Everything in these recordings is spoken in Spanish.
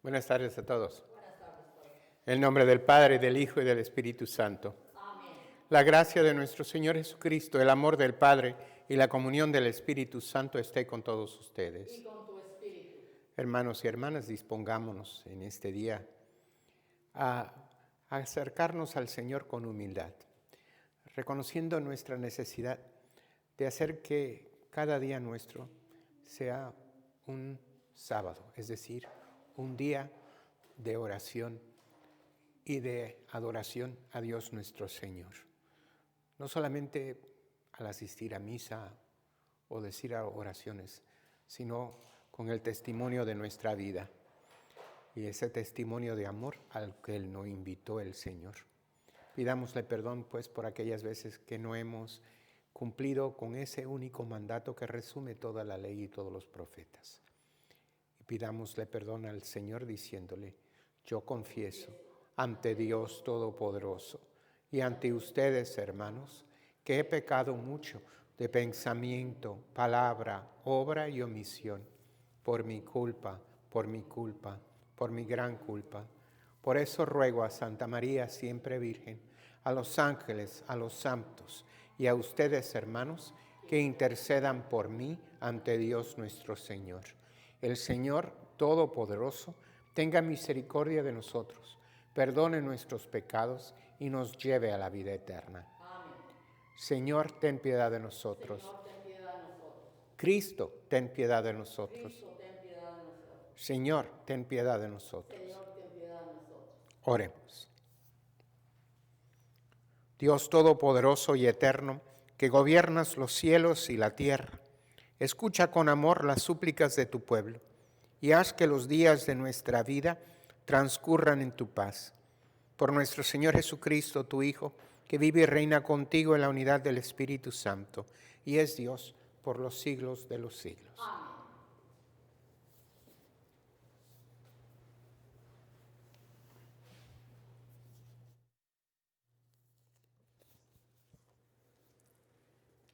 Buenas tardes a todos. En el nombre del Padre, del Hijo y del Espíritu Santo. Amén. La gracia de nuestro Señor Jesucristo, el amor del Padre y la comunión del Espíritu Santo esté con todos ustedes. Y con tu espíritu. Hermanos y hermanas, dispongámonos en este día a acercarnos al Señor con humildad, reconociendo nuestra necesidad de hacer que cada día nuestro sea un sábado, es decir, un día de oración y de adoración a Dios nuestro Señor. No solamente al asistir a misa o decir oraciones, sino con el testimonio de nuestra vida y ese testimonio de amor al que Él nos invitó el Señor. Pidámosle perdón pues por aquellas veces que no hemos cumplido con ese único mandato que resume toda la ley y todos los profetas. Y pidámosle perdón al Señor diciéndole: yo confieso ante Dios Todopoderoso y ante ustedes, hermanos, que he pecado mucho de pensamiento, palabra, obra y omisión, por mi culpa, por mi gran culpa. Por eso ruego a Santa María, siempre Virgen, a los ángeles, a los santos y a ustedes, hermanos, que intercedan por mí ante Dios nuestro Señor. El Señor Todopoderoso tenga misericordia de nosotros, perdone nuestros pecados y nos lleve a la vida eterna. Amén. Señor, ten piedad de nosotros. Señor, ten piedad de nosotros. Cristo, ten piedad de nosotros. Cristo, ten piedad de nosotros. Señor, ten piedad de nosotros. Señor, ten piedad de nosotros. Oremos. Dios Todopoderoso y Eterno, que gobiernas los cielos y la tierra, escucha con amor las súplicas de tu pueblo y haz que los días de nuestra vida transcurran en tu paz. Por nuestro Señor Jesucristo, tu Hijo, que vive y reina contigo en la unidad del Espíritu Santo, y es Dios por los siglos de los siglos. Amén.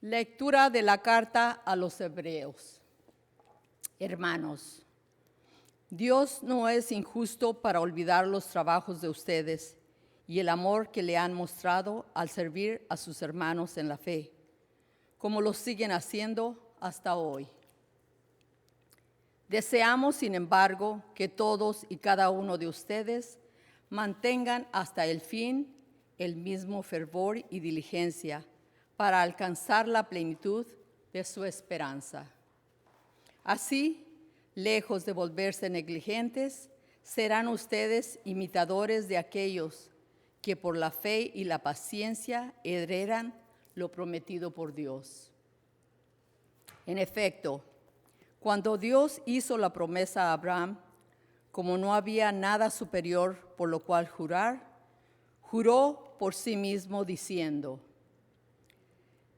Lectura de la carta a los Hebreos. Hermanos, Dios no es injusto para olvidar los trabajos de ustedes y el amor que le han mostrado al servir a sus hermanos en la fe, como lo siguen haciendo hasta hoy. Deseamos, sin embargo, que todos y cada uno de ustedes mantengan hasta el fin el mismo fervor y diligencia para alcanzar la plenitud de su esperanza. Así, lejos de volverse negligentes, serán ustedes imitadores de aquellos que por la fe y la paciencia heredan lo prometido por Dios. En efecto, cuando Dios hizo la promesa a Abraham, como no había nada superior por lo cual jurar, juró por sí mismo diciendo: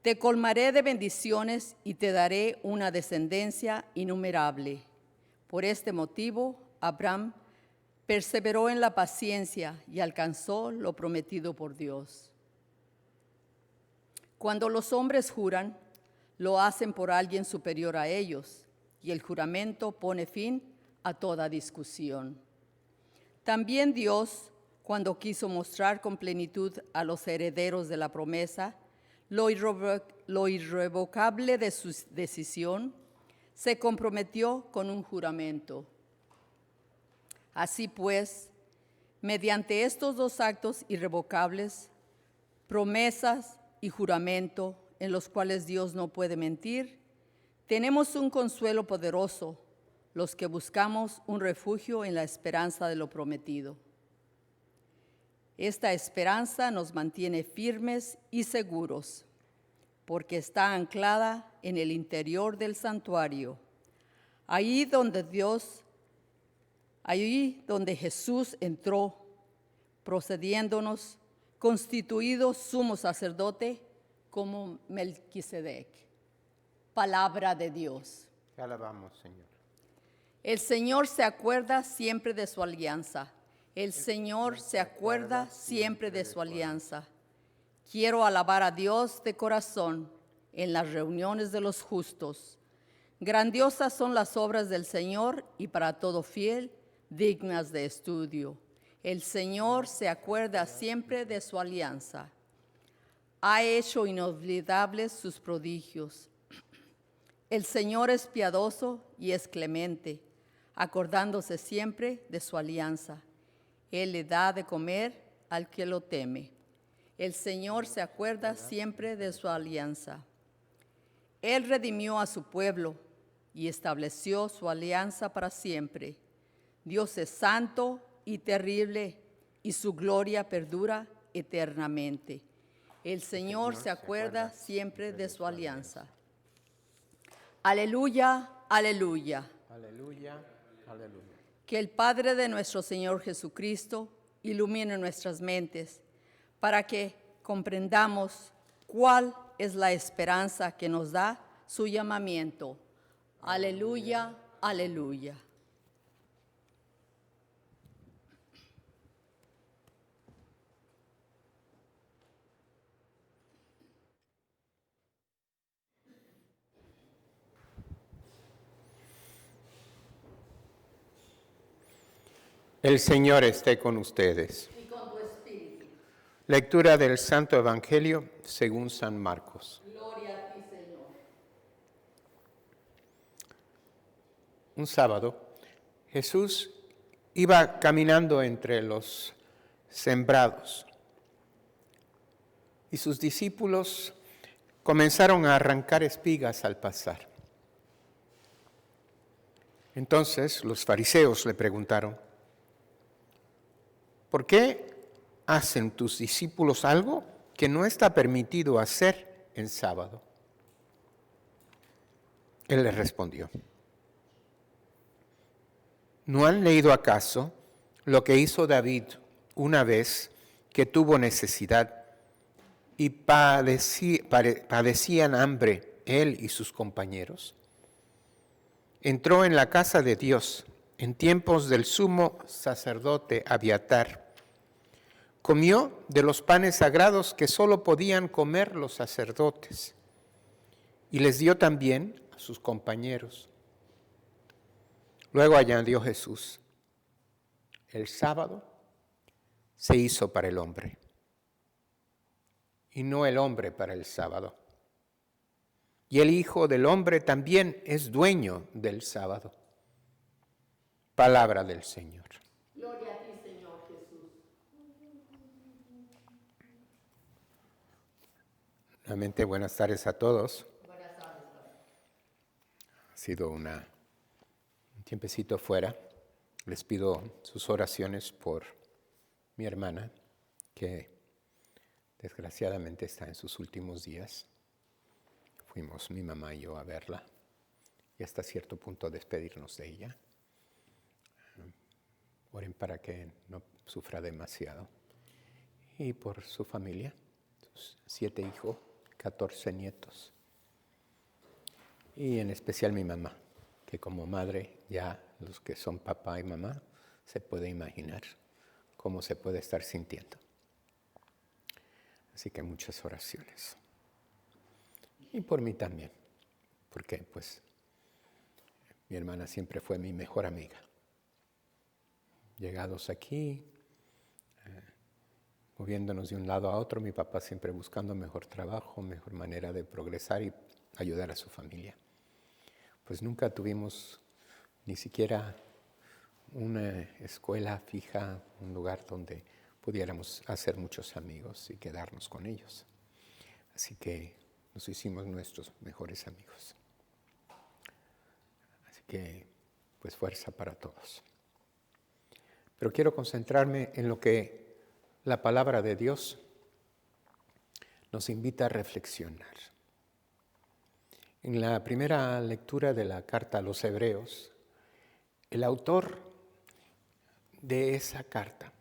te colmaré de bendiciones y te daré una descendencia innumerable. Por este motivo, Abraham perseveró en la paciencia y alcanzó lo prometido por Dios. Cuando los hombres juran, lo hacen por alguien superior a ellos, y el juramento pone fin a toda discusión. También Dios, cuando quiso mostrar con plenitud a los herederos de la promesa lo irrevocable de su decisión, se comprometió con un juramento. Así pues, mediante estos dos actos irrevocables, promesas y juramento, en los cuales Dios no puede mentir, tenemos un consuelo poderoso, los que buscamos un refugio en la esperanza de lo prometido. Esta esperanza nos mantiene firmes y seguros, porque está anclada en el interior del santuario, ahí donde Jesús entró, procediéndonos, constituido sumo sacerdote como Melquisedec. Palabra de Dios. Te alabamos, Señor. El Señor se acuerda siempre de su alianza. El Señor se acuerda siempre de su alianza. Quiero alabar a Dios de corazón en las reuniones de los justos. Grandiosas son las obras del Señor y para todo fiel dignas de estudio. El Señor se acuerda siempre de su alianza. Ha hecho inolvidables sus prodigios. El Señor es piadoso y es clemente, acordándose siempre de su alianza. Él le da de comer al que lo teme. El Señor se acuerda siempre de su alianza. Él redimió a su pueblo y estableció su alianza para siempre. Dios es santo y terrible, y su gloria perdura eternamente. El Señor se acuerda siempre de su alianza. Aleluya, aleluya. Aleluya, aleluya. Que el Padre de nuestro Señor Jesucristo ilumine nuestras mentes para que comprendamos cuál es la esperanza que nos da su llamamiento. Aleluya, aleluya. El Señor esté con ustedes. Y con tu espíritu. Lectura del Santo Evangelio según San Marcos. Gloria a ti, Señor. Un sábado, Jesús iba caminando entre los sembrados y sus discípulos comenzaron a arrancar espigas al pasar. Entonces los fariseos le preguntaron: ¿por qué hacen tus discípulos algo que no está permitido hacer en sábado? Él les respondió: ¿no han leído acaso lo que hizo David una vez que tuvo necesidad y padecían hambre él y sus compañeros? Entró en la casa de Dios en tiempos del sumo sacerdote Abiatar. Comió de los panes sagrados que solo podían comer los sacerdotes y les dio también a sus compañeros. Luego añadió Jesús: el sábado se hizo para el hombre y no el hombre para el sábado. Y el Hijo del Hombre también es dueño del sábado. Palabra del Señor. Gloria a ti, Señor Jesús. Nuevamente, buenas tardes a todos. Buenas tardes. Ha sido un tiempecito fuera. Les pido sus oraciones por mi hermana, que desgraciadamente está en sus últimos días. Fuimos mi mamá y yo a verla y hasta cierto punto despedirnos de ella. Oren para que no sufra demasiado. Y por su familia, sus 7 hijos, 14 nietos. Y en especial mi mamá, que como madre, ya los que son papá y mamá, se puede imaginar cómo se puede estar sintiendo. Así que muchas oraciones. Y por mí también, porque pues mi hermana siempre fue mi mejor amiga. Llegados aquí, moviéndonos de un lado a otro, mi papá siempre buscando mejor trabajo, mejor manera de progresar y ayudar a su familia. Pues nunca tuvimos ni siquiera una escuela fija, un lugar donde pudiéramos hacer muchos amigos y quedarnos con ellos. Así que nos hicimos nuestros mejores amigos. Así que, pues fuerza para todos. Pero quiero concentrarme en lo que la palabra de Dios nos invita a reflexionar. En la primera lectura de la carta a los Hebreos, el autor de esa carta,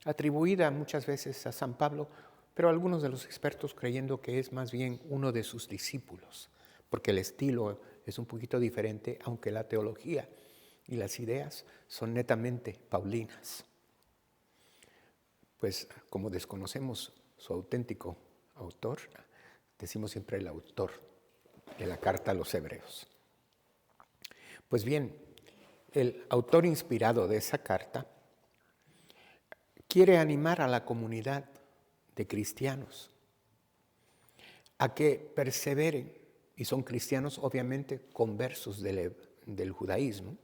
atribuida muchas veces a San Pablo, pero algunos de los expertos creyendo que es más bien uno de sus discípulos, porque el estilo es un poquito diferente, aunque la teología y las ideas son netamente paulinas. Pues como desconocemos su auténtico autor, decimos siempre el autor de la carta a los Hebreos. Pues bien, el autor inspirado de esa carta quiere animar a la comunidad de cristianos a que perseveren, y son cristianos obviamente conversos del judaísmo,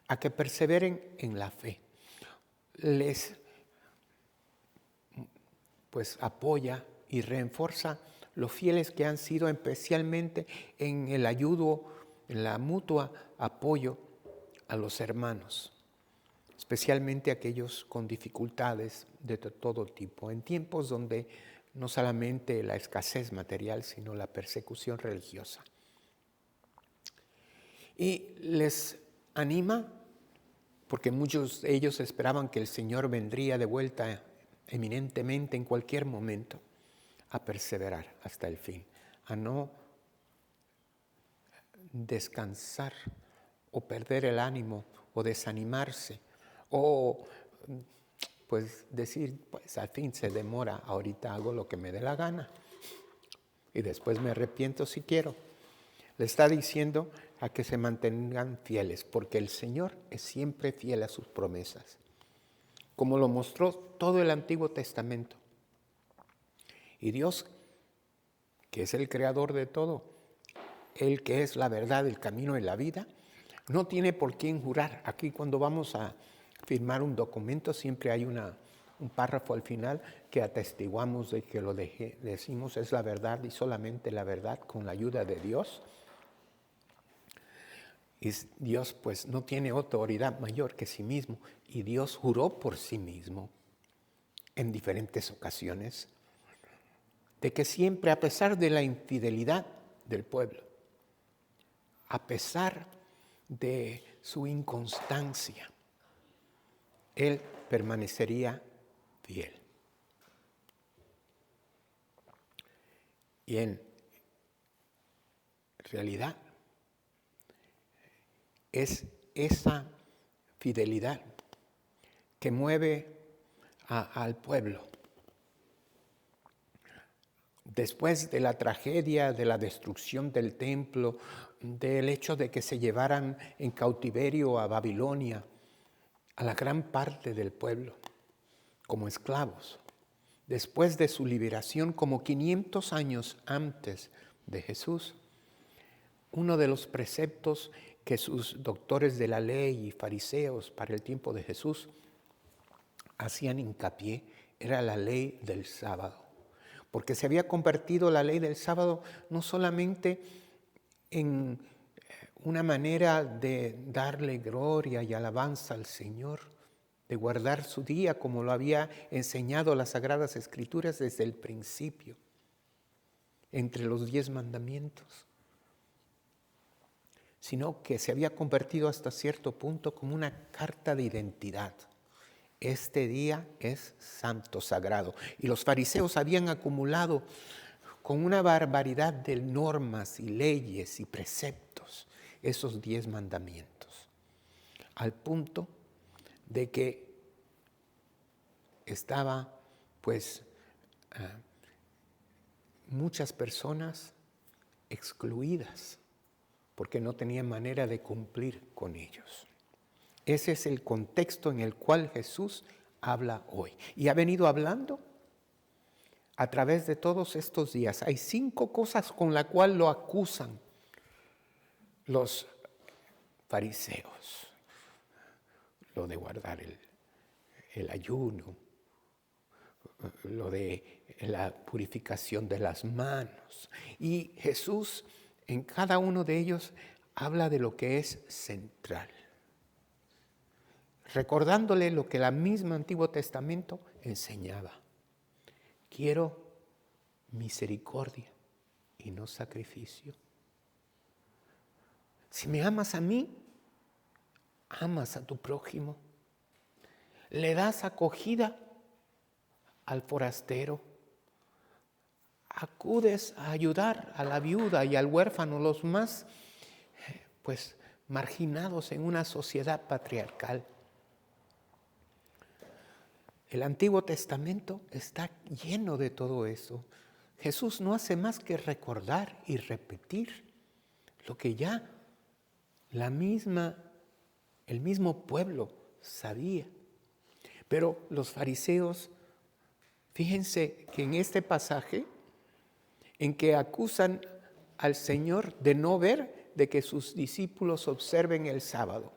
a que perseveren en la fe. Les pues apoya y refuerza los fieles que han sido, especialmente en el ayudo, en la mutua apoyo a los hermanos, especialmente aquellos con dificultades de todo tipo, en tiempos donde no solamente la escasez material, sino la persecución religiosa. Y les anima, porque muchos de ellos esperaban que el Señor vendría de vuelta eminentemente en cualquier momento, a perseverar hasta el fin, a no descansar o perder el ánimo o desanimarse o pues decir, pues al fin se demora, ahorita hago lo que me dé la gana y después me arrepiento si quiero. Le está diciendo a que se mantengan fieles, porque el Señor es siempre fiel a sus promesas, como lo mostró todo el Antiguo Testamento. Y Dios, que es el creador de todo, Él que es la verdad, el camino y la vida, no tiene por qué injurar. Aquí cuando vamos a firmar un documento siempre hay un párrafo al final que atestiguamos de que lo decimos es la verdad y solamente la verdad con la ayuda de Dios. Y Dios pues no tiene autoridad mayor que sí mismo, y Dios juró por sí mismo en diferentes ocasiones de que siempre, a pesar de la infidelidad del pueblo, a pesar de su inconstancia, Él permanecería fiel. Y en realidad es esa fidelidad que mueve al pueblo. Después de la tragedia, de la destrucción del templo, del hecho de que se llevaran en cautiverio a Babilonia a la gran parte del pueblo como esclavos, después de su liberación como 500 años antes de Jesús, uno de los preceptos que sus doctores de la ley y fariseos para el tiempo de Jesús hacían hincapié era la ley del sábado. Porque se había convertido la ley del sábado no solamente en una manera de darle gloria y alabanza al Señor, de guardar su día como lo había enseñado las Sagradas Escrituras desde el principio, entre los 10 mandamientos, sino que se había convertido hasta cierto punto como una carta de identidad. Este día es santo, sagrado. Y los fariseos habían acumulado con una barbaridad de normas y leyes y preceptos esos 10 mandamientos, al punto de que estaba pues muchas personas excluidas porque no tenían manera de cumplir con ellos. Ese es el contexto en el cual Jesús habla hoy. Y ha venido hablando a través de todos estos días. Hay 5 cosas con las cuales lo acusan los fariseos. Lo de guardar el ayuno, lo de la purificación de las manos. Y Jesús en cada uno de ellos habla de lo que es central, recordándole lo que el mismo Antiguo Testamento enseñaba. Quiero misericordia y no sacrificio. Si me amas a mí, amas a tu prójimo. Le das acogida al forastero. Acudes a ayudar a la viuda y al huérfano, los más pues marginados en una sociedad patriarcal. El Antiguo Testamento está lleno de todo eso. Jesús no hace más que recordar y repetir lo que ya la misma El mismo pueblo sabía. Pero los fariseos, fíjense que en este pasaje, en que acusan al Señor de no ver, de que sus discípulos observen el sábado.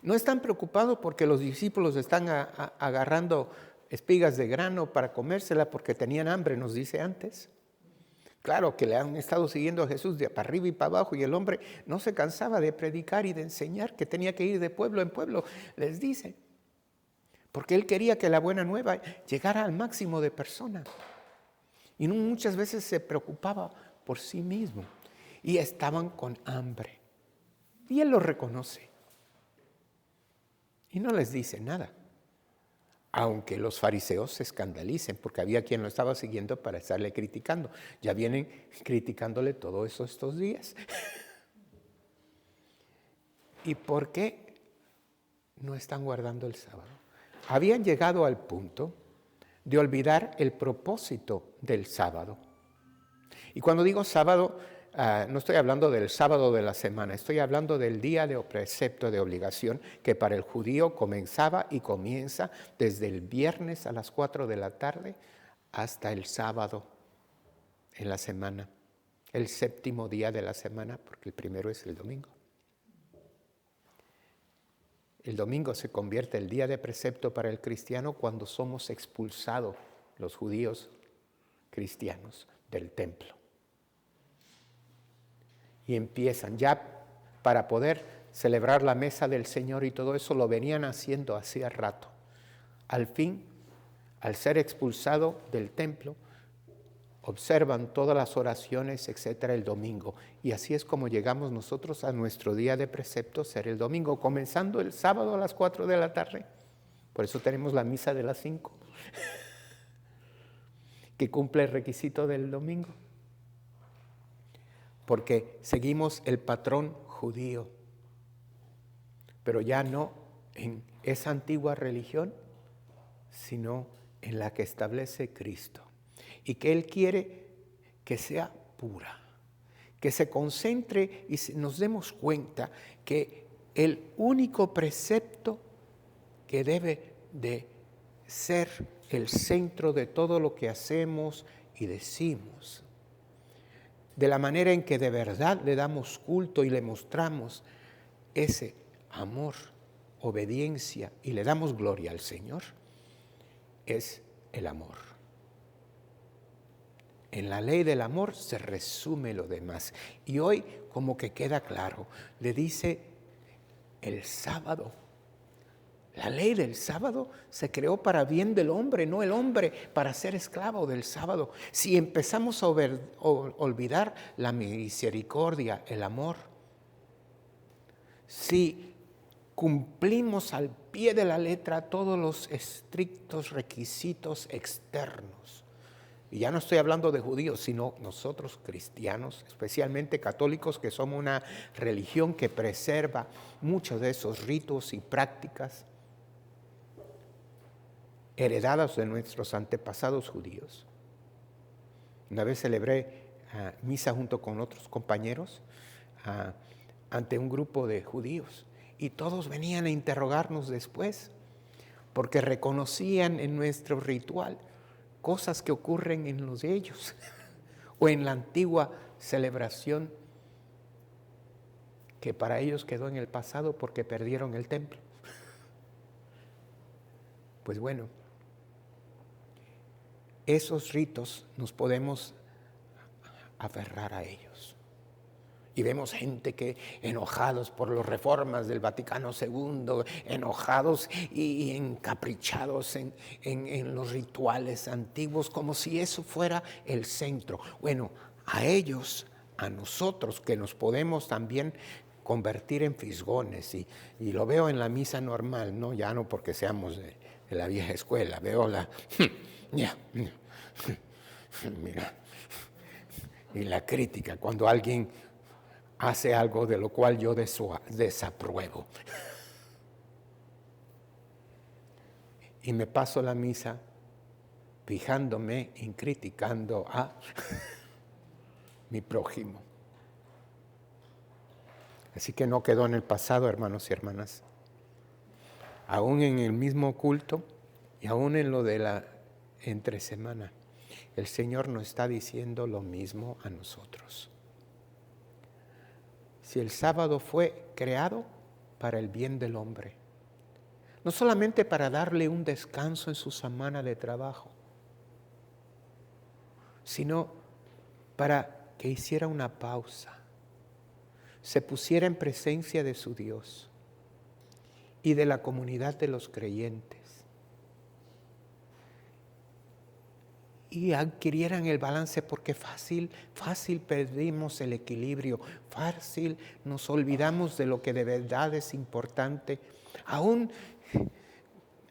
No están preocupados porque los discípulos están agarrando espigas de grano para comérsela porque tenían hambre, nos dice antes. Claro que le han estado siguiendo a Jesús de para arriba y para abajo y el hombre no se cansaba de predicar y de enseñar que tenía que ir de pueblo en pueblo, les dice. Porque él quería que la buena nueva llegara al máximo de personas. Y muchas veces se preocupaba por sí mismo. Y estaban con hambre. Y él lo reconoce. Y no les dice nada. Aunque los fariseos se escandalicen, porque había quien lo estaba siguiendo para estarle criticando. Ya vienen criticándole todo eso estos días. ¿Y por qué no están guardando el sábado? Habían llegado al punto de olvidar el propósito del sábado. Y cuando digo sábado, no estoy hablando del sábado de la semana, estoy hablando del día de precepto de obligación que para el judío comenzaba y comienza desde el viernes a las 4 de la tarde hasta el sábado en la semana, el séptimo día de la semana, porque el primero es el domingo. El domingo se convierte el día de precepto para el cristiano cuando somos expulsados, los judíos cristianos, del templo. Y empiezan ya para poder celebrar la mesa del Señor y todo eso lo venían haciendo hacía rato. Al fin, al ser expulsado del templo, observan todas las oraciones, etcétera, el domingo. Y así es como llegamos nosotros a nuestro día de precepto, ser el domingo, comenzando el sábado a las 4 de la tarde. Por eso tenemos la misa de las 5, que cumple el requisito del domingo. Porque seguimos el patrón judío, pero ya no en esa antigua religión, sino en la que establece Cristo. Y que Él quiere que sea pura, que se concentre y nos demos cuenta que el único precepto que debe de ser el centro de todo lo que hacemos y decimos, de la manera en que de verdad le damos culto y le mostramos ese amor, obediencia y le damos gloria al Señor, es el amor. En la ley del amor se resume lo demás. Y hoy como que queda claro, le dice el sábado. La ley del sábado se creó para bien del hombre, no el hombre para ser esclavo del sábado. Si empezamos a olvidar la misericordia, el amor, si cumplimos al pie de la letra todos los estrictos requisitos externos, y ya no estoy hablando de judíos, sino nosotros cristianos, especialmente católicos, que somos una religión que preserva muchos de esos ritos y prácticas heredadas de nuestros antepasados judíos. Una vez celebré misa junto con otros compañeros ante un grupo de judíos y todos venían a interrogarnos después porque reconocían en nuestro ritual cosas que ocurren en los de ellos o en la antigua celebración que para ellos quedó en el pasado porque perdieron el templo. Pues bueno, esos ritos nos podemos aferrar a ellos. Y vemos gente que enojados por las reformas del Vaticano II, enojados y encaprichados en los rituales antiguos, como si eso fuera el centro. Bueno, a ellos, a nosotros, que nos podemos también convertir en fisgones, y lo veo en la misa normal, ¿no? Ya no porque seamos de la vieja escuela, veo mira, y la crítica, cuando alguien hace algo de lo cual yo desapruebo. Y me paso la misa fijándome en criticando a mi prójimo. Así que no quedó en el pasado, hermanos y hermanas. Aún en el mismo culto y aún en lo de la entre semana, el Señor nos está diciendo lo mismo a nosotros. Si el sábado fue creado para el bien del hombre, no solamente para darle un descanso en su semana de trabajo, sino para que hiciera una pausa, se pusiera en presencia de su Dios y de la comunidad de los creyentes, y adquirieran el balance, porque fácil perdimos el equilibrio, fácil nos olvidamos de lo que de verdad es importante. Aún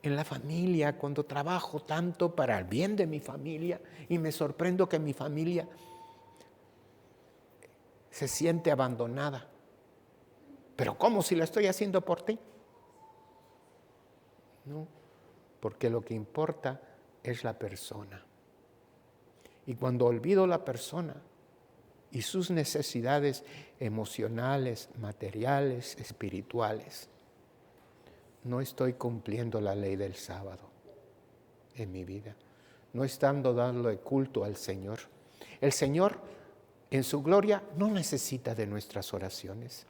en la familia, cuando trabajo tanto para el bien de mi familia y me sorprendo que mi familia se siente abandonada. Pero ¿cómo si lo estoy haciendo por ti? No, porque lo que importa es la persona. Y cuando olvido la persona y sus necesidades emocionales, materiales, espirituales, no estoy cumpliendo la ley del sábado en mi vida. No estando dando culto al Señor. El Señor, en su gloria, no necesita de nuestras oraciones.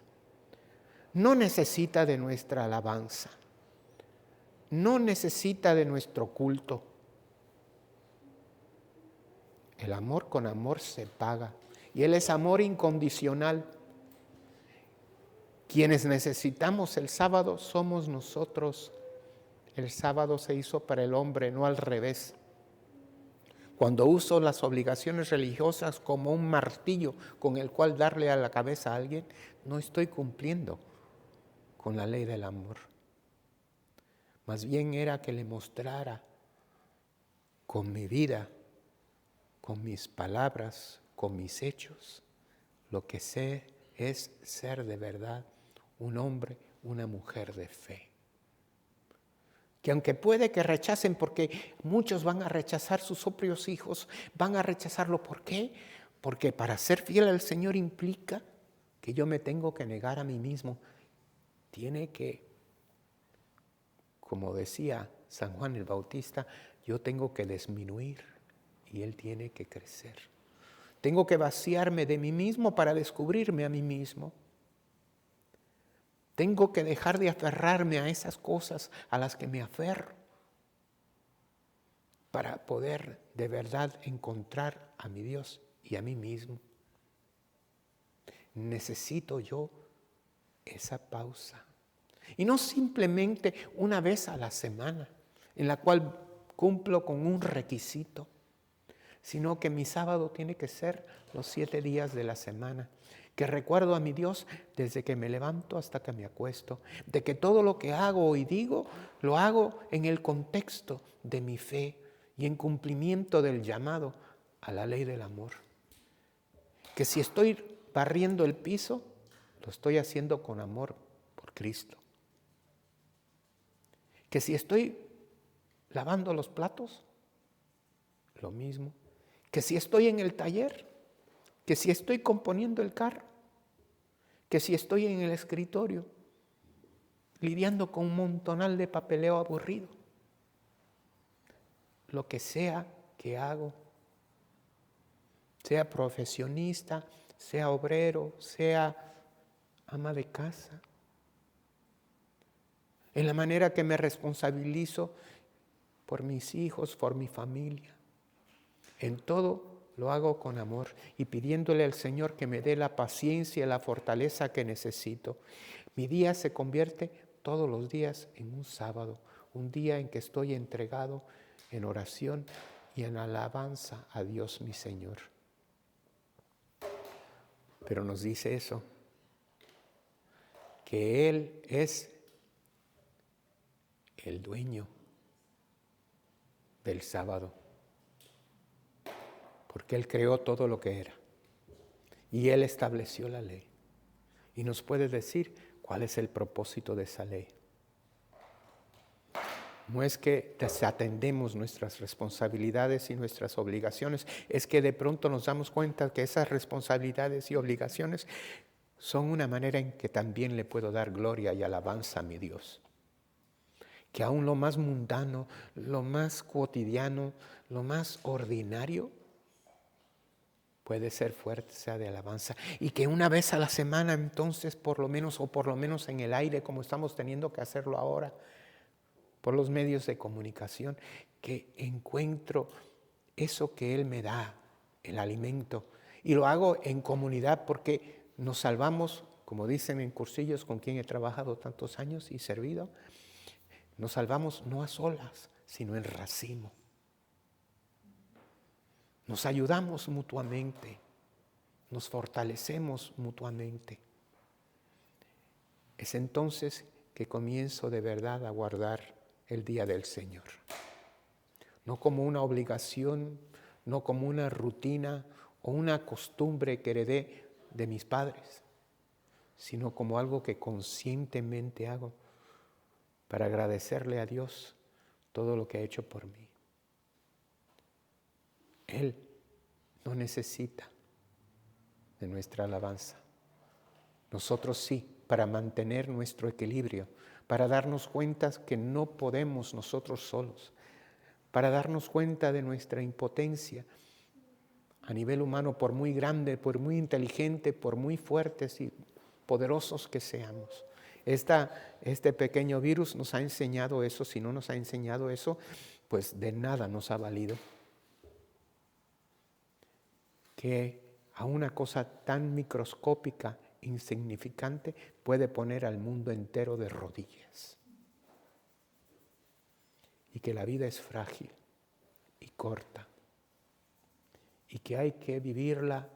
No necesita de nuestra alabanza. No necesita de nuestro culto. El amor con amor se paga. Y Él es amor incondicional. Quienes necesitamos el sábado somos nosotros. El sábado se hizo para el hombre, no al revés. Cuando uso las obligaciones religiosas como un martillo con el cual darle a la cabeza a alguien, no estoy cumpliendo con la ley del amor. Más bien era que le mostrara con mi vida, con mis palabras, con mis hechos, lo que sé es ser de verdad un hombre, una mujer de fe. Que aunque puede que rechacen, porque muchos van a rechazar sus propios hijos, van a rechazarlo. ¿Por qué? Porque para ser fiel al Señor implica que yo me tengo que negar a mí mismo. Tiene que, como decía San Juan el Bautista, yo tengo que disminuir y Él tiene que crecer. Tengo que vaciarme de mí mismo para descubrirme a mí mismo. Tengo que dejar de aferrarme a esas cosas a las que me aferro para poder de verdad encontrar a mi Dios y a mí mismo. Necesito yo esa pausa. Y no simplemente una vez a la semana, en la cual cumplo con un requisito, sino que mi sábado tiene que ser los 7 días de la semana, que recuerdo a mi Dios desde que me levanto hasta que me acuesto, de que todo lo que hago y digo, lo hago en el contexto de mi fe y en cumplimiento del llamado a la ley del amor. Que si estoy barriendo el piso, lo estoy haciendo con amor por Cristo. Que si estoy lavando los platos, lo mismo. Que si estoy en el taller, que si estoy componiendo el carro, que si estoy en el escritorio, lidiando con un montonal de papeleo aburrido. Lo que sea que hago, sea profesionista, sea obrero, sea ama de casa, en la manera que me responsabilizo por mis hijos, por mi familia. En todo lo hago con amor y pidiéndole al Señor que me dé la paciencia y la fortaleza que necesito. Mi día se convierte todos los días en un sábado, un día en que estoy entregado en oración y en alabanza a Dios mi Señor. Pero nos dice eso, que Él es el dueño del sábado, porque Él creó todo lo que era y Él estableció la ley y nos puede decir cuál es el propósito de esa ley. No es que desatendemos nuestras responsabilidades y nuestras obligaciones, es que de pronto nos damos cuenta que esas responsabilidades y obligaciones son una manera en que también le puedo dar gloria y alabanza a mi Dios. Que aún lo más mundano, lo más cotidiano, lo más ordinario, puede ser fuerza de alabanza. Y que una vez a la semana entonces, por lo menos en el aire, como estamos teniendo que hacerlo ahora, por los medios de comunicación, que encuentro eso que Él me da, el alimento. Y lo hago en comunidad porque nos salvamos, como dicen en cursillos con quien he trabajado tantos años y servido, nos salvamos no a solas, sino en racimo. Nos ayudamos mutuamente, nos fortalecemos mutuamente. Es entonces que comienzo de verdad a guardar el día del Señor. No como una obligación, no como una rutina o una costumbre que heredé de mis padres, sino como algo que conscientemente hago para agradecerle a Dios todo lo que ha hecho por mí. Él no necesita de nuestra alabanza. Nosotros sí, para mantener nuestro equilibrio, para darnos cuenta que no podemos nosotros solos, para darnos cuenta de nuestra impotencia a nivel humano, por muy grande, por muy inteligente, por muy fuertes y poderosos que seamos. Este pequeño virus nos ha enseñado eso. Si no nos ha enseñado eso, pues de nada nos ha valido. Que a una cosa tan microscópica, insignificante, puede poner al mundo entero de rodillas. Y que la vida es frágil y corta. Y que hay que vivirla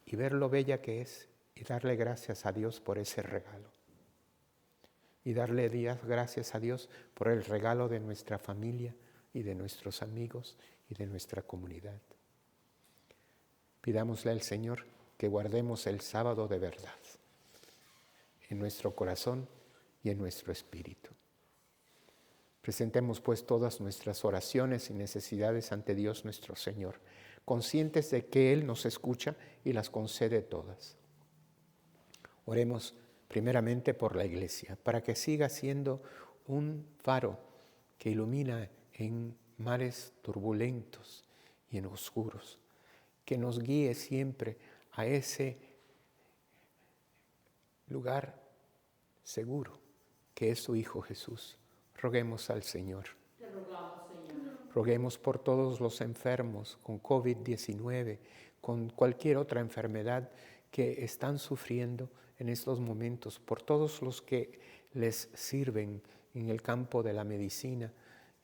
y ver lo bella que es y darle gracias a Dios por ese regalo. Y darle gracias a Dios por el regalo de nuestra familia y de nuestros amigos y de nuestra comunidad. Pidámosle al Señor que guardemos el sábado de verdad en nuestro corazón y en nuestro espíritu. Presentemos pues todas nuestras oraciones y necesidades ante Dios nuestro Señor, conscientes de que Él nos escucha y las concede todas. Oremos primeramente por la Iglesia, para que siga siendo un faro que ilumina en mares turbulentos y en oscuros, que nos guíe siempre a ese lugar seguro que es su Hijo Jesús. Roguemos al Señor. Te rogamos, Señor. Roguemos por todos los enfermos con COVID-19, con cualquier otra enfermedad que están sufriendo en estos momentos, por todos los que les sirven en el campo de la medicina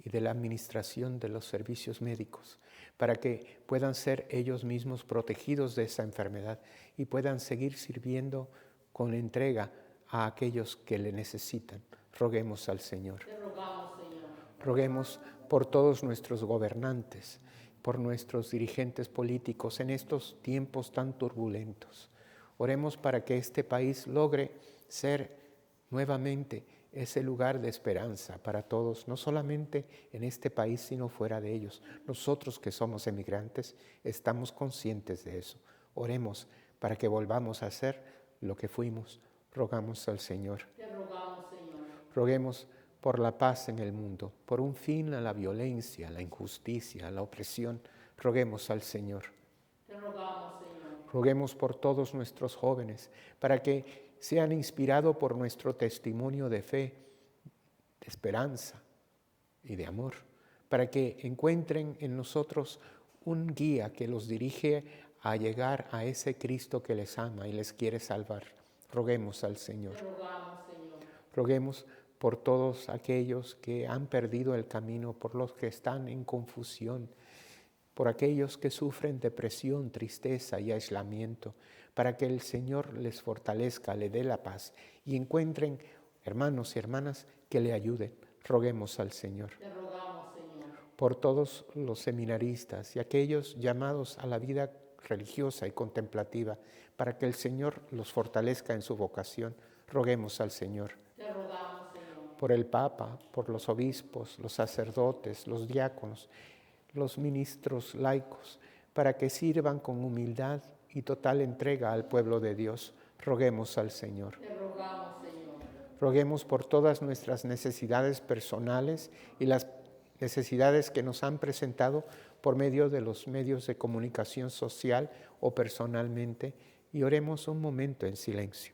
y de la administración de los servicios médicos, para que puedan ser ellos mismos protegidos de esa enfermedad y puedan seguir sirviendo con entrega a aquellos que le necesitan. Roguemos al Señor. Te rogamos, Señor. Roguemos por todos nuestros gobernantes, por nuestros dirigentes políticos en estos tiempos tan turbulentos. Oremos para que este país logre ser nuevamente ese lugar de esperanza para todos, no solamente en este país, sino fuera de ellos. Nosotros que somos emigrantes estamos conscientes de eso. Oremos para que volvamos a ser lo que fuimos. Rogamos al Señor. Te rogamos, Señor. Roguemos por la paz en el mundo, por un fin a la violencia, a la injusticia, a la opresión. Roguemos al Señor. Te rogamos, Señor. Roguemos por todos nuestros jóvenes, para que sean inspirados por nuestro testimonio de fe, de esperanza y de amor, para que encuentren en nosotros un guía que los dirige a llegar a ese Cristo que les ama y les quiere salvar. Roguemos al Señor. Te rogamos, Señor. Roguemos por todos aquellos que han perdido el camino, por los que están en confusión, por aquellos que sufren depresión, tristeza y aislamiento, para que el Señor les fortalezca, le dé la paz y encuentren hermanos y hermanas que le ayuden. Roguemos al Señor. Te rogamos, Señor. Por todos los seminaristas y aquellos llamados a la vida religiosa y contemplativa, para que el Señor los fortalezca en su vocación. Roguemos al Señor. Te rogamos, Señor. Por el Papa, por los obispos, los sacerdotes, los diáconos, los ministros laicos, para que sirvan con humildad y total entrega al pueblo de Dios, roguemos al Señor. Te rogamos, Señor. Roguemos por todas nuestras necesidades personales y las necesidades que nos han presentado por medio de los medios de comunicación social o personalmente, y oremos un momento en silencio.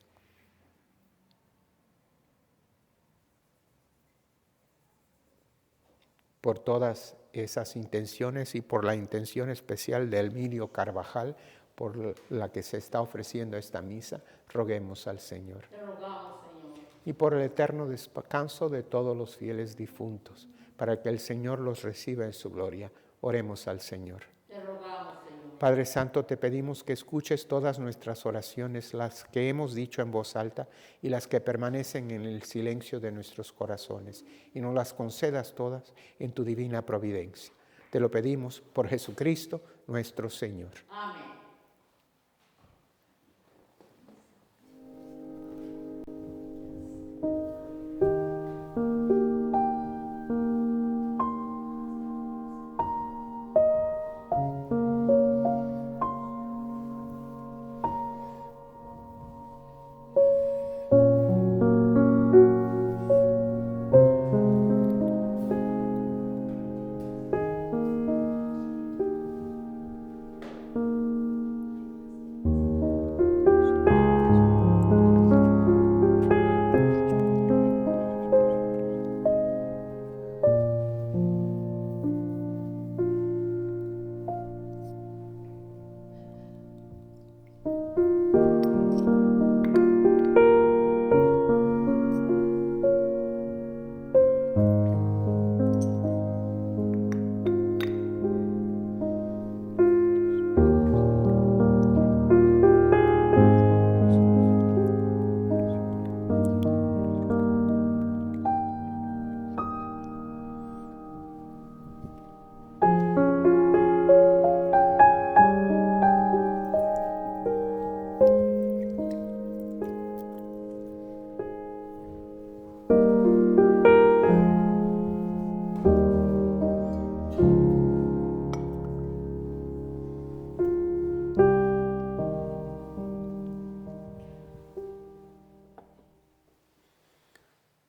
Por todas esas intenciones y por la intención especial de Emilio Carvajal, por la que se está ofreciendo esta misa, roguemos al Señor. Te rogamos, Señor. Y por el eterno descanso de todos los fieles difuntos, para que el Señor los reciba en su gloria, oremos al Señor. Te rogamos, Señor. Padre Santo, te pedimos que escuches todas nuestras oraciones, las que hemos dicho en voz alta y las que permanecen en el silencio de nuestros corazones, y nos las concedas todas en tu divina providencia. Te lo pedimos por Jesucristo nuestro Señor. Amén.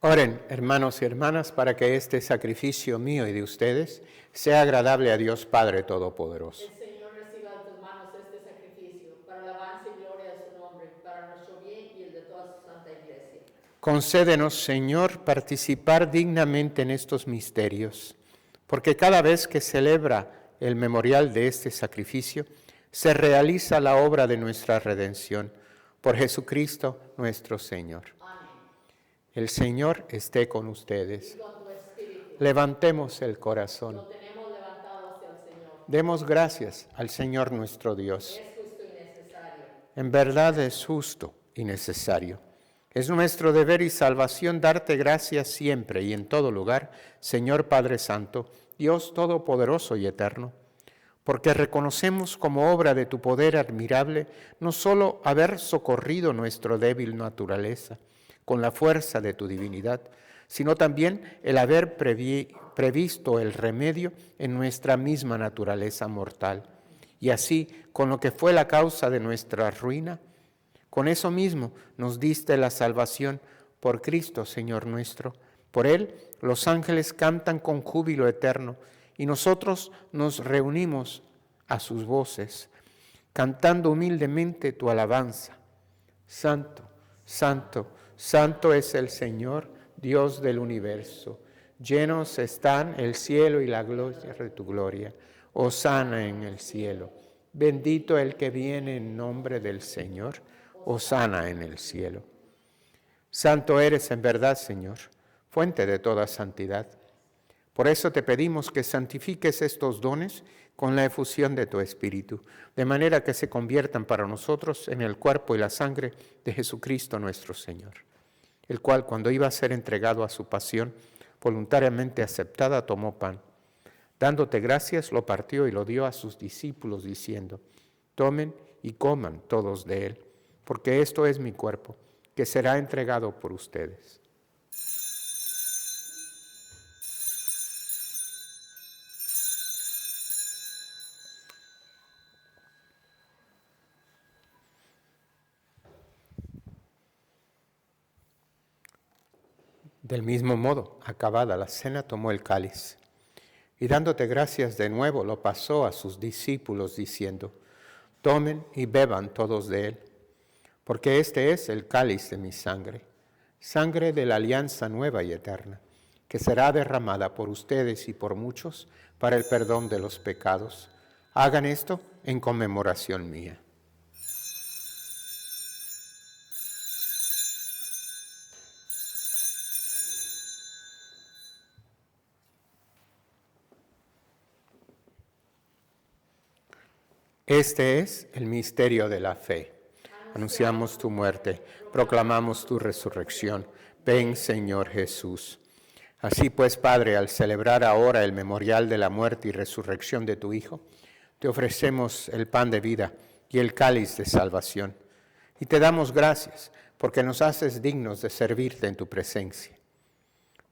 Oren, hermanos y hermanas, para que este sacrificio mío y de ustedes sea agradable a Dios Padre Todopoderoso. El Señor reciba de tus manos este sacrificio, para alabanza y gloria de su nombre, para nuestro bien y el de toda su santa iglesia. Concédenos, Señor, participar dignamente en estos misterios, porque cada vez que celebra el memorial de este sacrificio, se realiza la obra de nuestra redención, por Jesucristo nuestro Señor. Amén. El Señor esté con ustedes. Y con tu espíritu. Levantemos el corazón. Lo tenemos levantado hacia el Señor. Demos gracias al Señor nuestro Dios. Es justo y necesario. En verdad es justo y necesario. Es nuestro deber y salvación darte gracias siempre y en todo lugar, Señor Padre Santo, Dios Todopoderoso y Eterno, porque reconocemos como obra de tu poder admirable no solo haber socorrido nuestra débil naturaleza con la fuerza de tu divinidad, sino también el haber previsto el remedio en nuestra misma naturaleza mortal. Y así, con lo que fue la causa de nuestra ruina, con eso mismo nos diste la salvación por Cristo, Señor nuestro. Por Él los ángeles cantan con júbilo eterno y nosotros nos reunimos a sus voces, cantando humildemente tu alabanza. Santo, santo, santo es el Señor, Dios del universo. Llenos están el cielo y la gloria de tu gloria. Hosana en el cielo. Bendito el que viene en nombre del Señor. Hosana en el cielo. Santo eres en verdad, Señor, fuente de toda santidad. Por eso te pedimos que santifiques estos dones con la efusión de tu Espíritu, de manera que se conviertan para nosotros en el cuerpo y la sangre de Jesucristo nuestro Señor, el cual, cuando iba a ser entregado a su pasión, voluntariamente aceptada, tomó pan. Dándote gracias, lo partió y lo dio a sus discípulos, diciendo: tomen y coman todos de él, porque esto es mi cuerpo, que será entregado por ustedes. Del mismo modo, acabada la cena, tomó el cáliz y dándote gracias de nuevo, lo pasó a sus discípulos diciendo: tomen y beban todos de él, porque este es el cáliz de mi sangre, sangre de la alianza nueva y eterna, que será derramada por ustedes y por muchos para el perdón de los pecados. Hagan esto en conmemoración mía. Este es el misterio de la fe. Anunciamos tu muerte, proclamamos tu resurrección. Ven, Señor Jesús. Así pues, Padre, al celebrar ahora el memorial de la muerte y resurrección de tu Hijo, te ofrecemos el pan de vida y el cáliz de salvación. Y te damos gracias porque nos haces dignos de servirte en tu presencia.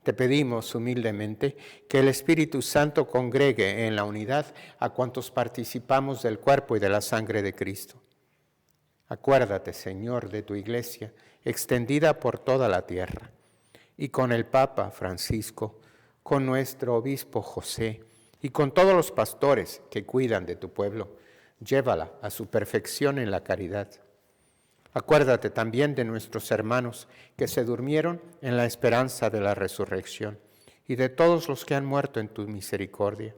Te pedimos humildemente que el Espíritu Santo congregue en la unidad a cuantos participamos del cuerpo y de la sangre de Cristo. Acuérdate, Señor, de tu iglesia extendida por toda la tierra, y con el Papa Francisco, con nuestro obispo José, y con todos los pastores que cuidan de tu pueblo, llévala a su perfección en la caridad. Acuérdate también de nuestros hermanos que se durmieron en la esperanza de la resurrección y de todos los que han muerto en tu misericordia.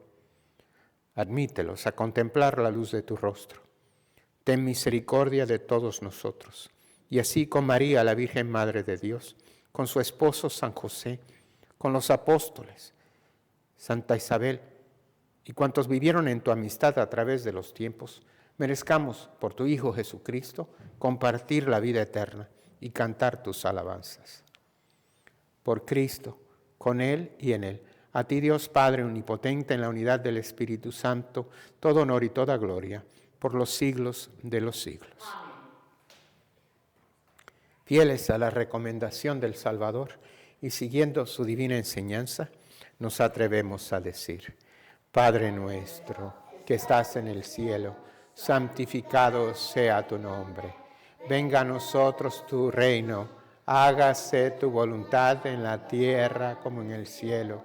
Admítelos a contemplar la luz de tu rostro. Ten misericordia de todos nosotros. Y así con María, la Virgen Madre de Dios, con su esposo San José, con los apóstoles, Santa Isabel y cuantos vivieron en tu amistad a través de los tiempos, merezcamos, por tu Hijo Jesucristo, compartir la vida eterna y cantar tus alabanzas. Por Cristo, con Él y en Él, a ti Dios Padre omnipotente, en la unidad del Espíritu Santo, todo honor y toda gloria, por los siglos de los siglos. Amén. Fieles a la recomendación del Salvador y siguiendo su divina enseñanza, nos atrevemos a decir: Padre nuestro, que estás en el cielo, santificado sea tu nombre. Venga a nosotros tu reino, hágase tu voluntad en la tierra como en el cielo.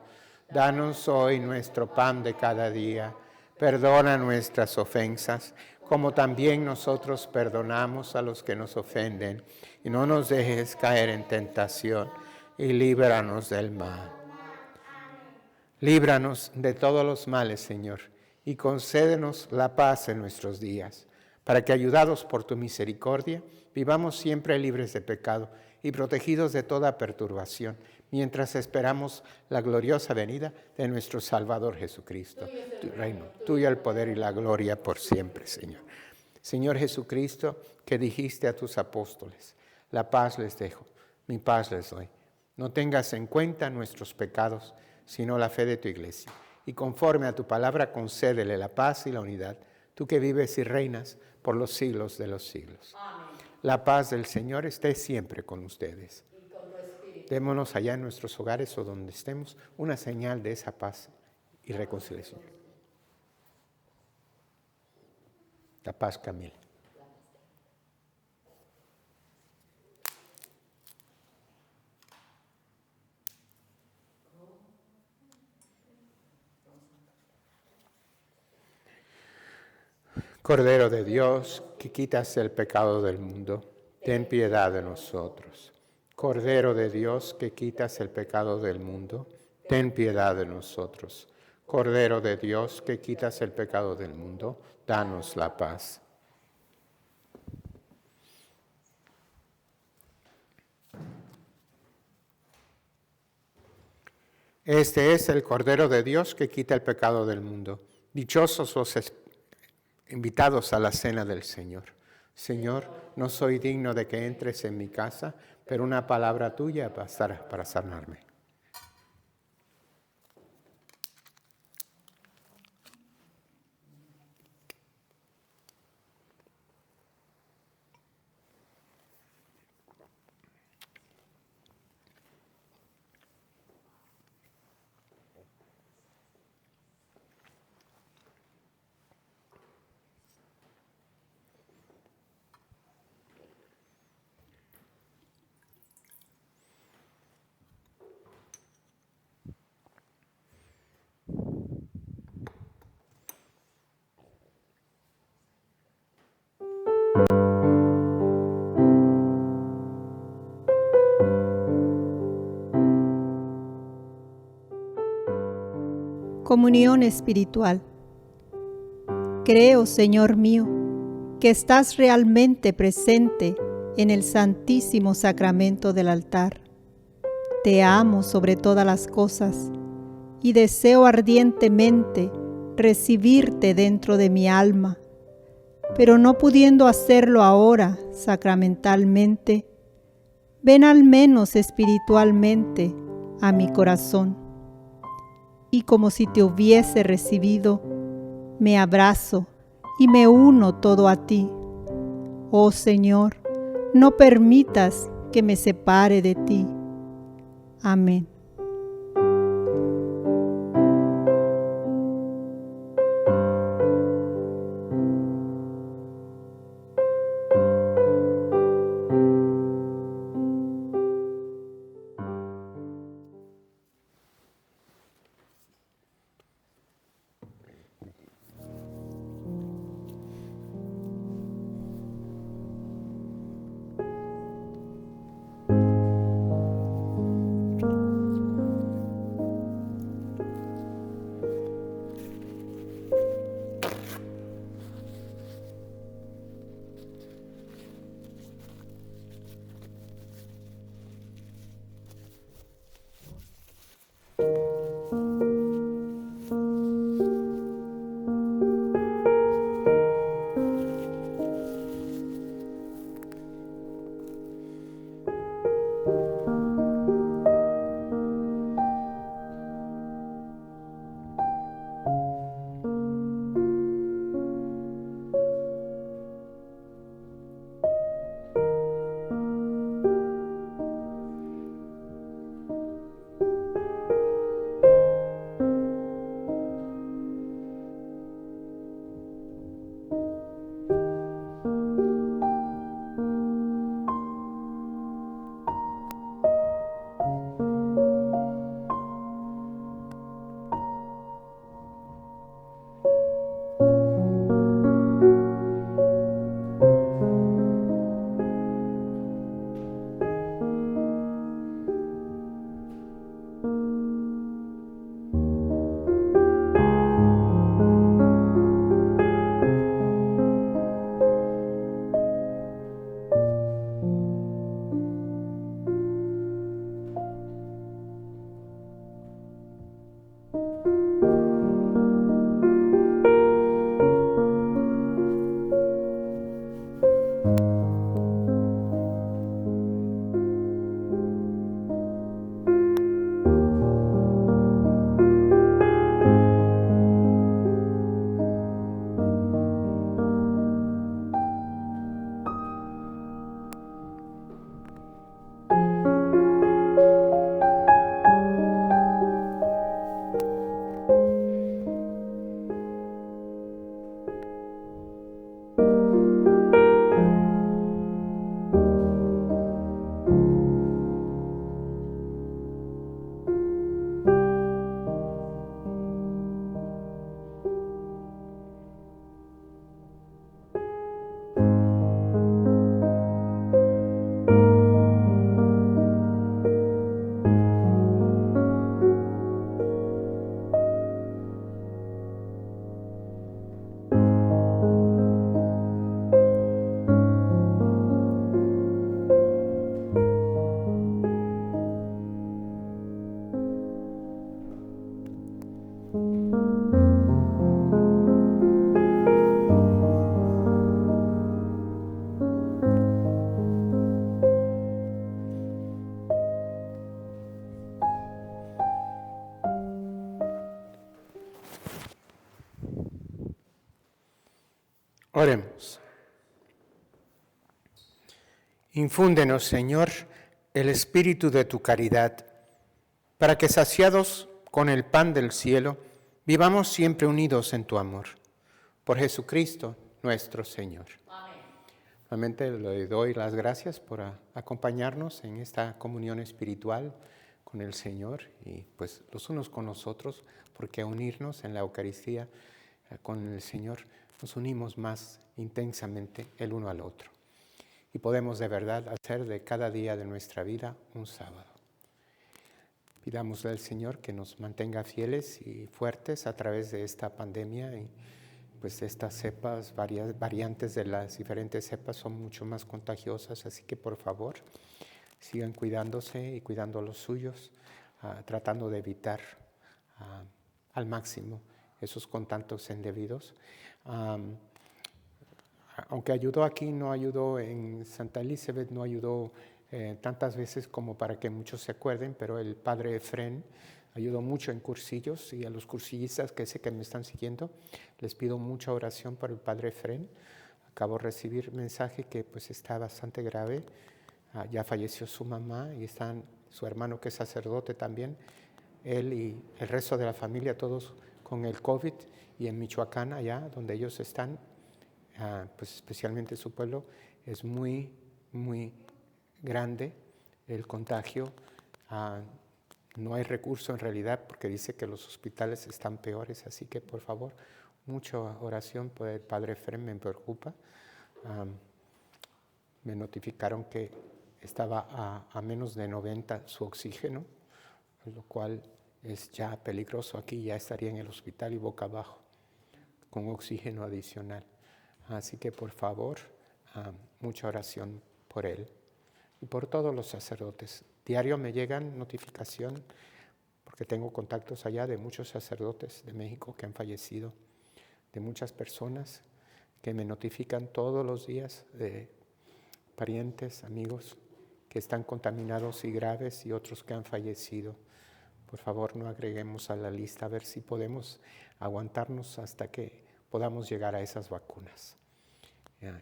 Danos hoy nuestro pan de cada día. Perdona nuestras ofensas, como también nosotros perdonamos a los que nos ofenden. Y no nos dejes caer en tentación, y líbranos del mal. Líbranos de todos los males, Señor, y concédenos la paz en nuestros días, para que, ayudados por tu misericordia, vivamos siempre libres de pecado y protegidos de toda perturbación, mientras esperamos la gloriosa venida de nuestro Salvador Jesucristo. Tu reino, tuyo el poder y la gloria por siempre, Señor. Señor Jesucristo, que dijiste a tus apóstoles: la paz les dejo, mi paz les doy. No tengas en cuenta nuestros pecados, sino la fe de tu iglesia. Y conforme a tu palabra, concédele la paz y la unidad, tú que vives y reinas por los siglos de los siglos. Amén. La paz del Señor esté siempre con ustedes. Y con tu espíritu. Démonos allá en nuestros hogares o donde estemos una señal de esa paz y reconciliación. La paz, Camila. Cordero de Dios, que quitas el pecado del mundo, ten piedad de nosotros. Cordero de Dios, que quitas el pecado del mundo, ten piedad de nosotros. Cordero de Dios, que quitas el pecado del mundo, danos la paz. Este es el Cordero de Dios que quita el pecado del mundo. Dichosos los invitados a la cena del Señor. Señor, no soy digno de que entres en mi casa, pero una palabra tuya bastará para sanarme. Comunión espiritual. Creo, Señor mío, que estás realmente presente en el Santísimo Sacramento del altar. Te amo sobre todas las cosas y deseo ardientemente recibirte dentro de mi alma, pero no pudiendo hacerlo ahora sacramentalmente, ven al menos espiritualmente a mi corazón. Y como si te hubiese recibido, me abrazo y me uno todo a ti. Oh Señor, no permitas que me separe de ti. Amén. Oremos. Infúndenos, Señor, el espíritu de tu caridad, para que saciados con el pan del cielo, vivamos siempre unidos en tu amor. Por Jesucristo nuestro Señor. Amén. Nuevamente le doy las gracias por acompañarnos en esta comunión espiritual con el Señor y pues los unos con los otros, porque unirnos en la Eucaristía con el Señor nos unimos más intensamente el uno al otro. Y podemos de verdad hacer de cada día de nuestra vida un sábado. Pidámosle al Señor que nos mantenga fieles y fuertes a través de esta pandemia y pues estas cepas, variantes de las diferentes cepas son mucho más contagiosas, así que por favor sigan cuidándose y cuidando a los suyos, tratando de evitar al máximo esos contactos indebidos. Aunque ayudó aquí, no ayudó en Santa Elizabeth, no ayudó tantas veces como para que muchos se acuerden, pero el padre Efrén ayudó mucho en cursillos, y a los cursillistas que sé que me están siguiendo, les pido mucha oración por el padre Efrén. Acabo de recibir mensaje que pues está bastante grave, ya falleció su mamá y están su hermano que es sacerdote también, él y el resto de la familia, todos con el COVID, y en Michoacán, allá donde ellos están, pues especialmente su pueblo, es muy, muy grande el contagio. No hay recurso en realidad porque dice que los hospitales están peores, así que por favor, mucha oración por el padre Efrén, me preocupa. Me notificaron que estaba a menos de 90 su oxígeno, lo cual es ya peligroso. Aquí ya estaría en el hospital y boca abajo, con oxígeno adicional. Así que por favor, mucha oración por él y por todos los sacerdotes. Diario me llegan notificación, porque tengo contactos allá de muchos sacerdotes de México que han fallecido, de muchas personas que me notifican todos los días de parientes, amigos que están contaminados y graves y otros que han fallecido. Por favor, no agreguemos a la lista, a ver si podemos aguantarnos hasta que podamos llegar a esas vacunas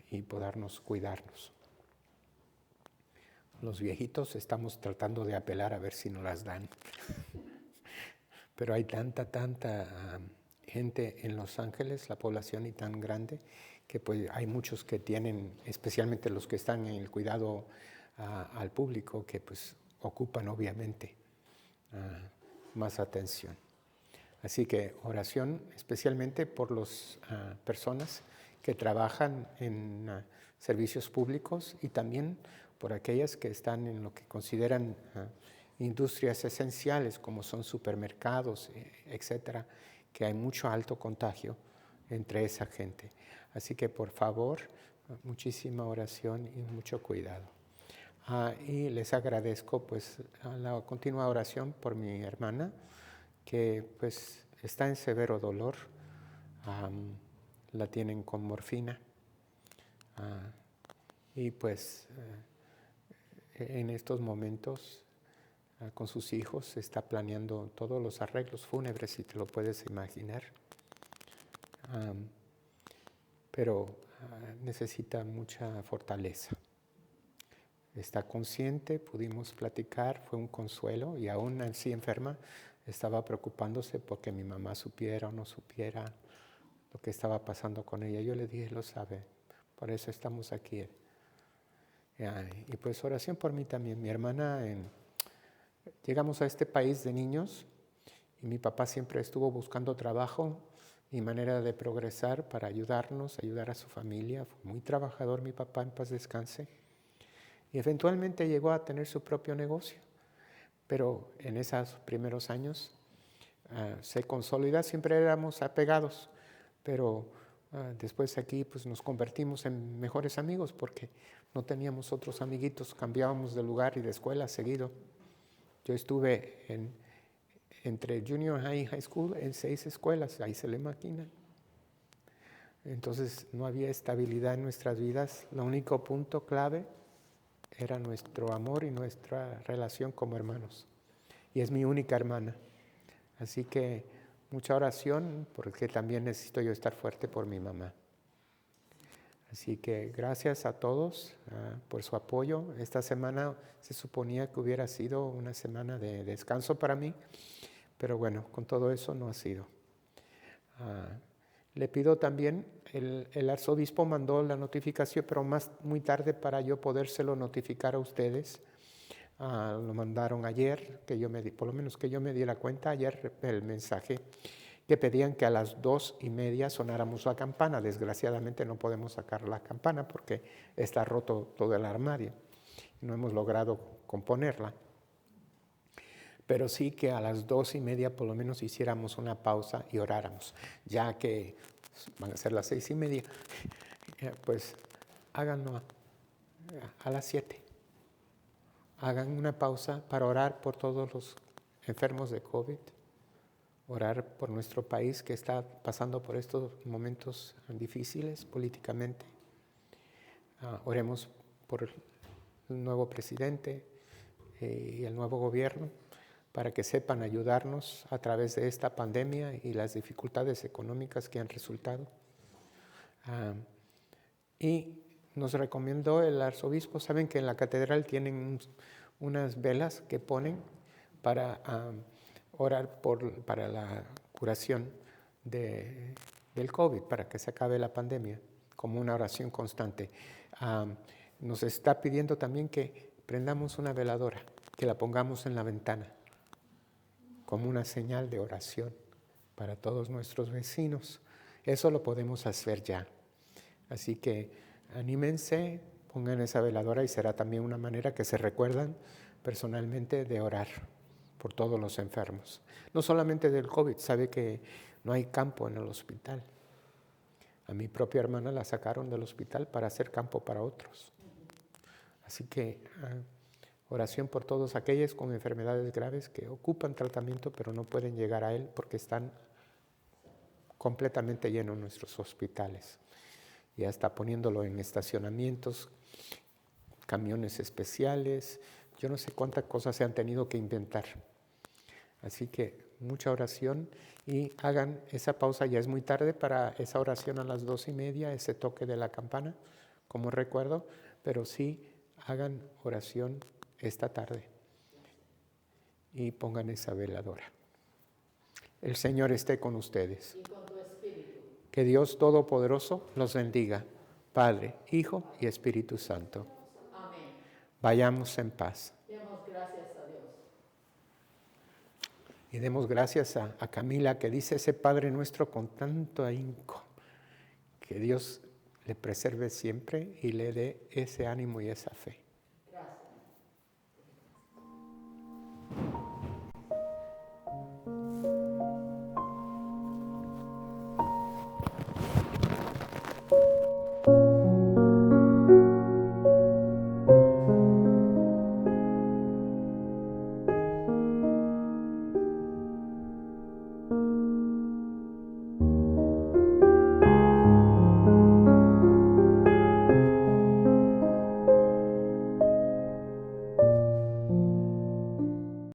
y podernos cuidarnos. Los viejitos estamos tratando de apelar a ver si nos las dan. Pero hay tanta gente en Los Ángeles, la población y tan grande, que pues hay muchos que tienen, especialmente los que están en el cuidado al público, que pues ocupan obviamente más atención. Así que oración especialmente por las personas que trabajan en servicios públicos y también por aquellas que están en lo que consideran industrias esenciales, como son supermercados, etcétera, que hay mucho alto contagio entre esa gente. Así que por favor, muchísima oración y mucho cuidado. Y les agradezco pues la continua oración por mi hermana, que pues está en severo dolor, la tienen con morfina, y pues en estos momentos con sus hijos está planeando todos los arreglos fúnebres, si te lo puedes imaginar, pero necesita mucha fortaleza. Está consciente, pudimos platicar, fue un consuelo, y aún así enferma estaba preocupándose porque mi mamá supiera o no supiera lo que estaba pasando con ella. Yo le dije, lo sabe, por eso estamos aquí. Y pues oración por mí también. Mi hermana, llegamos a este país de niños y mi papá siempre estuvo buscando trabajo y manera de progresar para ayudarnos, ayudar a su familia. Fue muy trabajador mi papá, en paz descanse. Y eventualmente llegó a tener su propio negocio, pero en esos primeros años se consolidó, siempre éramos apegados, pero después aquí pues nos convertimos en mejores amigos porque no teníamos otros amiguitos, cambiábamos de lugar y de escuela seguido. Yo estuve entre junior high y high school en 6 escuelas, ahí se le imagina. Entonces no había estabilidad en nuestras vidas, el único punto clave era nuestro amor y nuestra relación como hermanos. Y es mi única hermana. Así que mucha oración, porque también necesito yo estar fuerte por mi mamá. Así que gracias a todos por su apoyo. Esta semana se suponía que hubiera sido una semana de descanso para mí, pero bueno, con todo eso no ha sido. Le pido también, el arzobispo mandó la notificación, pero muy tarde para yo podérselo notificar a ustedes. Lo mandaron ayer, por lo menos que yo me di la cuenta ayer, el mensaje, que pedían que a las 2:30 sonáramos la campana. Desgraciadamente no podemos sacar la campana porque está roto todo el armario. No hemos logrado componerla. pero sí que a las 2:30 por lo menos hiciéramos una pausa y oráramos, ya que van a ser las 6:30, pues háganlo a las 7. Hagan una pausa para orar por todos los enfermos de COVID, orar por nuestro país que está pasando por estos momentos difíciles políticamente. Oremos por el nuevo presidente y el nuevo gobierno para que sepan ayudarnos a través de esta pandemia y las dificultades económicas que han resultado. Y nos recomendó el arzobispo, saben que en la catedral tienen unas velas que ponen para orar para la curación del COVID, para que se acabe la pandemia, como una oración constante. Nos está pidiendo también que prendamos una veladora, que la pongamos en la ventana, como una señal de oración para todos nuestros vecinos. Eso lo podemos hacer ya. Así que anímense, pongan esa veladora y será también una manera que se recuerdan personalmente de orar por todos los enfermos. No solamente del COVID, sabe que no hay campo en el hospital. A mi propia hermana la sacaron del hospital para hacer campo para otros. Así que oración por todos aquellos con enfermedades graves que ocupan tratamiento pero no pueden llegar a él porque están completamente llenos nuestros hospitales. Ya está poniéndolo en estacionamientos, camiones especiales, yo no sé cuántas cosas se han tenido que inventar. Así que mucha oración y hagan esa pausa, ya es muy tarde para esa oración a las 2:30, ese toque de la campana, como recuerdo, pero sí hagan oración esta tarde y pongan esa veladora. El Señor esté con ustedes. Y con tu espíritu. Que Dios Todopoderoso los bendiga, Padre, Hijo y Espíritu Santo. Amén. Vayamos en paz. Demos gracias a Dios. Y demos gracias a Camila, que dice ese Padre Nuestro con tanto ahínco. Que Dios le preserve siempre y le dé ese ánimo y esa fe.